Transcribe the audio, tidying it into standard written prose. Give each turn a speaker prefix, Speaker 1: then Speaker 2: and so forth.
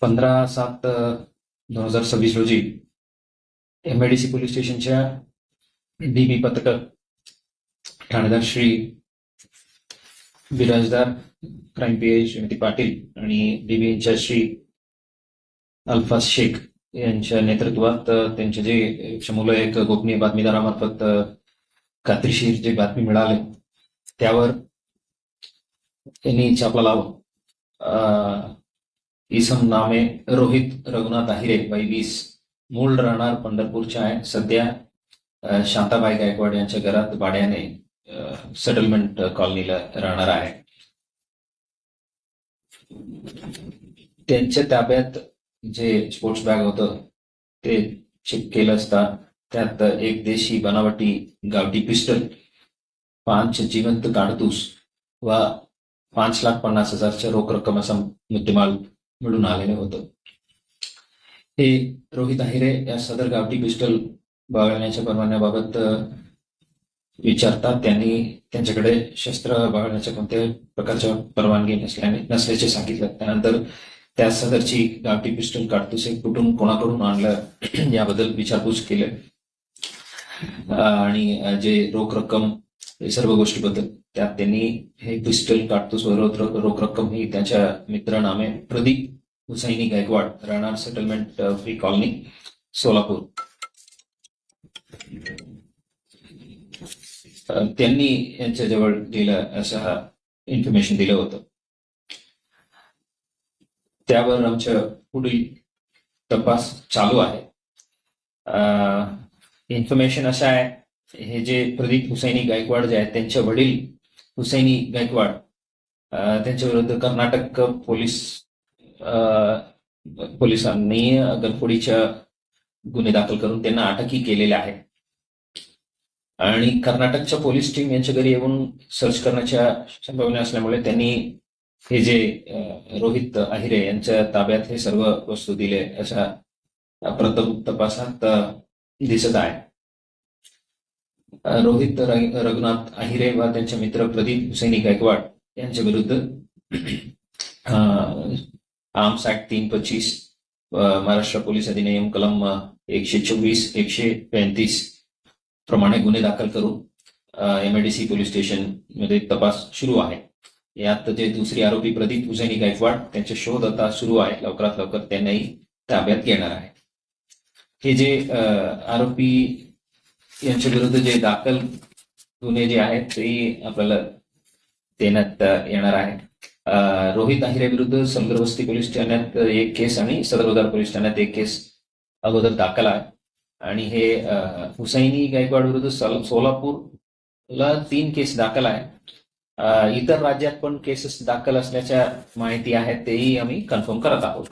Speaker 1: 15/7/2026 रोजी MIDC police स्टेशनच्या DB पथक ठाणेदार श्री बिराजदार क्राईम PI श्रीमती पाटील आणि DB इंचार्ज श्री अल्फाज शेख यांच्या नेतृत्वात त्यांचे जे समोर एक गोपनीय बातमीदारामार्फत खात्रीशीर जे बातमी मिळाली त्यावर त्यांनी छापा लावून इसम नामे रोहित रघुनाथ आहिरे वय 20 मूळ राहणार पंढरपूरच्या आहे. सध्या शांताबाई गायकवाड यांच्या घरात भाड्याने सेटलमेंट कॉलनीला राहणार आहे. त्यांच्या ताब्यात जे स्पोर्ट्स बॅग होतं ते चेक केलं असता त्यात एक देशी बनावटी गावठी पिस्टल, 5 जिवंत काडतूस व 5,50,000च्या रोख रक्कम असा मुद्देमाल मिळून आलेलं होतं. हे रोहित आहिरे या सदर गावठी पिस्टल बाळगण्याच्या परवान्याबाबत विचारतात त्यांनी त्यांच्याकडे शस्त्र बाळगण्याच्या कोणत्याही प्रकारच्या परवानगी नसल्याचे सांगितलं. त्यानंतर त्या सदरची गावठी पिस्टल काडतूस कुठून कोणाकडून आणलं याबद्दल विचारपूस केली आणि जे रोख रक्कम सर्व गोष्टीबद्दल त्यात त्यांनी हे पिस्टल काडतूस व रोख रक्कम ही त्याच्या मित्रनामे प्रदीप हुसैनी गायकवाड राहणार सेटलमेंट फ्री कॉलनी सोलापूर त्यांनी यांच्याजवळ दिलं असं इन्फॉर्मेशन दिलं होतं. त्यावर आमचं पुढील तपास चालू आहे. इन्फॉर्मेशन असं आहे, हे जे प्रदीप हुसैनी गायकवाड जे आहेत त्यांचे वडील हुसैनी गायकवाड त्यांच्या विरुद्ध कर्नाटक पोलिसांनी गनफोडीच्या गुन्हे दाखल करून त्यांना अटकही केलेल्या आहे आणि कर्नाटकच्या पोलीस टीम यांच्या घरी येऊन सर्च करण्याच्या संभावना असल्यामुळे त्यांनी हे जे रोहित आहिरे यांच्या ताब्यात हे सर्व वस्तू दिले अशा प्रथम तपासात दिसत आहे. रोहित रघुनाथ आहिरे व त्यांचे मित्र प्रदीप हुसैनी गायकवाड यांच्या विरुद्ध आर्म्स ऍक्ट 325 महाराष्ट्र पोलीस अधिनियम कलम 124-135 प्रमाणे गुन्हे दाखल करून MIDC पोलीस स्टेशन मध्ये तपास सुरू आहे. यात जे दुसरे आरोपी प्रदीप हुसैनी गायकवाड त्यांचे शोध आता सुरू आहे. लवकरात लवकर त्यांनाही ताब्यात घेणार आहे. हे जे आरोपी यांच्या विरुद्ध जे दाखल गुन्हे जे आहेत ते आपल्याला देण्यात येणार आहे. रोहित आहिरे विरुद्ध सलगरवस्ती पोलीस ठाण्यात 1 केस आणि सदर बाजार पोलीस ठाण्यात 1 केस अगोदर दाखल आहे आणि हे हुसैनी गायकवाड विरुद्ध सोलापूरला 3 केस दाखल आहे. इतर राज्यात पण केसेस दाखल असल्याच्या माहिती आहेत, तेही आम्ही कन्फर्म करत आहोत.